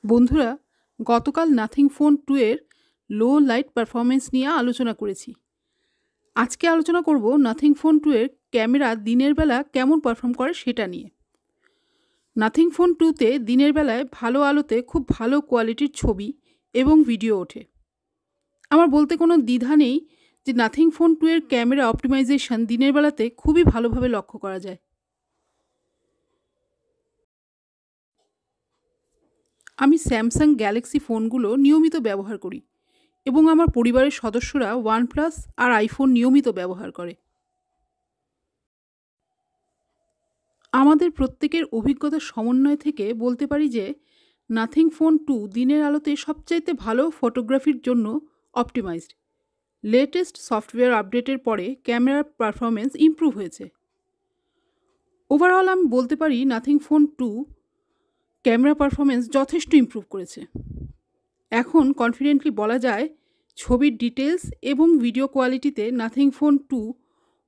বন্ধুরা, গতকাল nothing phone 2 এর লো লাইট পারফরম্যান্স নিয়ে আলোচনা করেছি। আজকে আলোচনা করব নাথিং ফোন 2 এর ক্যামেরা দিনের বেলা কেমন পারফর্ম করে সেটা নিয়ে। নাথিং ফোন 2 তে দিনের বেলায় ভালো আলোতে খুব ভালো কোয়ালিটির ছবি এবং ভিডিও ওঠে। আমার বলতে কোনো দ্বিধা নেই যে নাথিং ফোন 2 এর ক্যামেরা অপটিমাইজেশন দিনের বেলাতে খুবই ভালোভাবে লক্ষ্য করা যায়। আমি স্যামসাং গ্যালাক্সি ফোনগুলো নিয়মিত ব্যবহার করি এবং আমার পরিবারের সদস্যরা ওয়ানপ্লাস আর আইফোন নিয়মিত ব্যবহার করে। আমাদের প্রত্যেকের অভিজ্ঞতার সমন্বয় থেকে বলতে পারি যে নাথিং ফোন 2 দিনের আলোতে সবচাইতে ভালো ফটোগ্রাফির জন্য অপটিমাইজড। লেটেস্ট সফটওয়্যার আপডেটের পরে ক্যামেরার পারফরমেন্স ইমপ্রুভ হয়েছে। ওভারঅল আমি বলতে পারি নাথিং ফোন 2 ক্যামেরা পারফরমেন্স যথেষ্ট ইমপ্রুভ করেছে। এখন কনফিডেন্টলি বলা যায় ছবির ডিটেলস এবং ভিডিও কোয়ালিটিতে নাথিং ফোন 2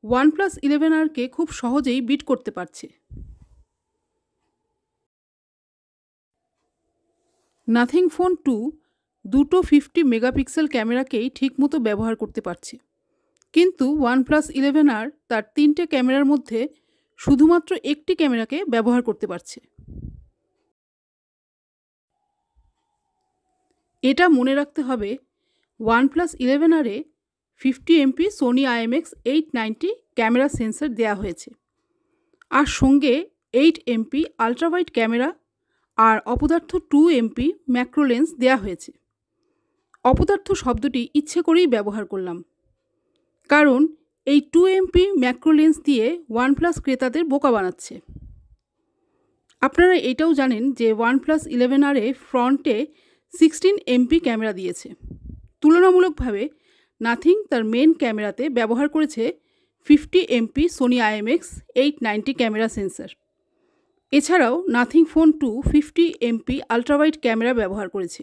OnePlus 11R-কে খুব সহজেই বিট করতে পারছে। নাথিং ফোন 2 দুটো 50 মেগাপিক্সেল ক্যামেরাকেই ঠিকমতো ব্যবহার করতে পারছে, কিন্তু OnePlus 11R তার 3টে ক্যামেরার মধ্যে শুধুমাত্র একটি ক্যামেরাকে ব্যবহার করতে পারছে। এটা মনে রাখতে হবে, OnePlus 11R-এ 50 MP Sony IMX 890 camera sensor দেওয়া হয়েছে, আর সঙ্গে 8 MP আলট্রাওয়াইড ক্যামেরা আর অপদার্থ 2 MP ম্যাক্রো লেন্স দেওয়া হয়েছে। অপদার্থ শব্দটি ইচ্ছে করেই ব্যবহার করলাম, কারণ এই 2 MP ম্যাক্রো লেন্স দিয়ে OnePlus ক্রেতাদের বোকা বানাচ্ছে। আপনারা এটাও জানেন যে OnePlus 11R-এ ফ্রন্টে 16 MP ক্যামেরা দিয়েছে। তুলনামূলকভাবে নাথিং তার মেন ক্যামেরাতে ব্যবহার করেছে 50 MP Sony IMX 890 camera sensor. এছাড়াও Nothing phone 2 50 MP ultrawide camera ব্যবহার করেছে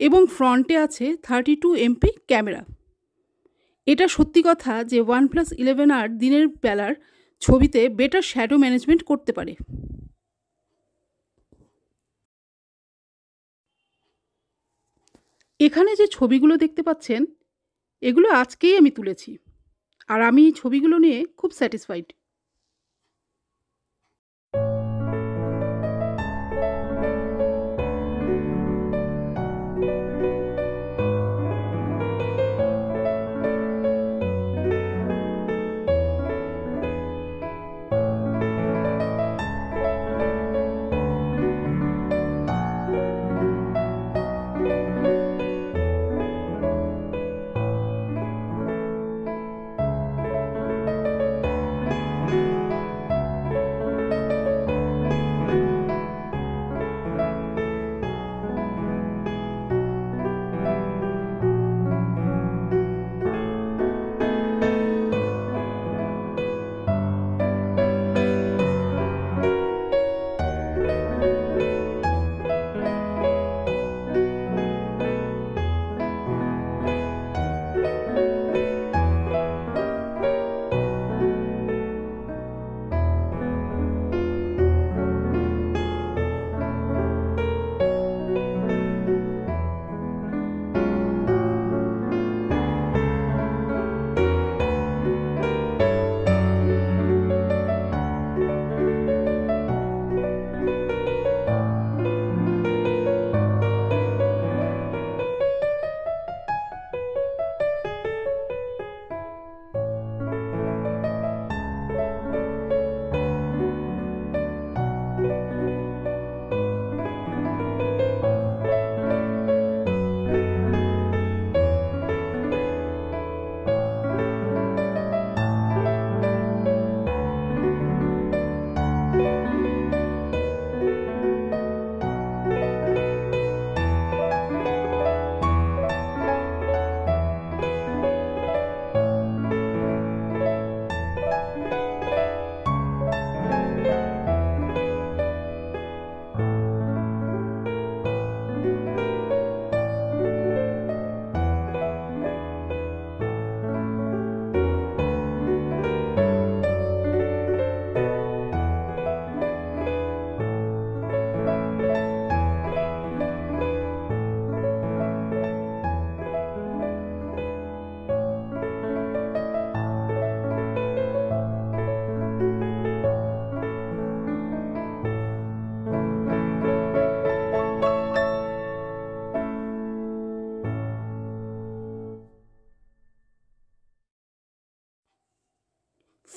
এবং ফ্রন্টে আছে 32 MP ক্যামেরা। এটা সত্যি কথা যে OnePlus 11R দিনের বেলার ছবিতে বেটার শ্যাডো ম্যানেজমেন্ট করতে পারে। এখানে যে ছবিগুলো দেখতে পাচ্ছেন, এগুলো আজকেই আমি তুলেছি, আর আমি এই ছবিগুলো নিয়ে খুব স্যাটিসফাইড।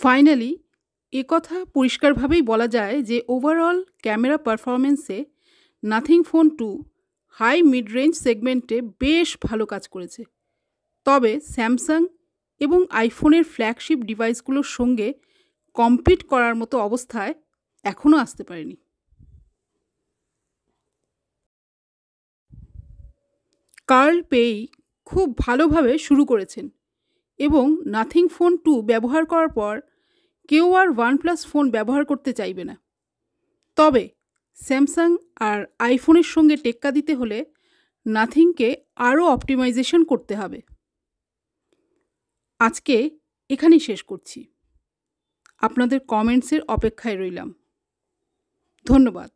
ফাইনালি একথা পরিষ্কারভাবেই বলা যায় যে ওভারঅল ক্যামেরা পারফরমেন্সে Nothing phone 2 high mid range সেগমেন্টে বেশ ভালো কাজ করেছে। তবে স্যামসাং এবং আইফোনের ফ্ল্যাগশিপ ডিভাইসগুলোর সঙ্গে কম্পিট করার মতো অবস্থায় এখনও আসতে পারেনি। কার্ল পেই খুব ভালোভাবে শুরু করেছেন এবং নাথিং ফোন 2 ব্যবহার করার পর কেউ আর OnePlus ফোন ব্যবহার করতে চাইবে না। তবে স্যামসাং আর আইফোনের সঙ্গে টেক্কা দিতে হলে নাথিংকে আরও অপটিমাইজেশন করতে হবে। আজকে এখানেই শেষ করছি। আপনাদের কমেন্টসের অপেক্ষায় রইলাম। ধন্যবাদ।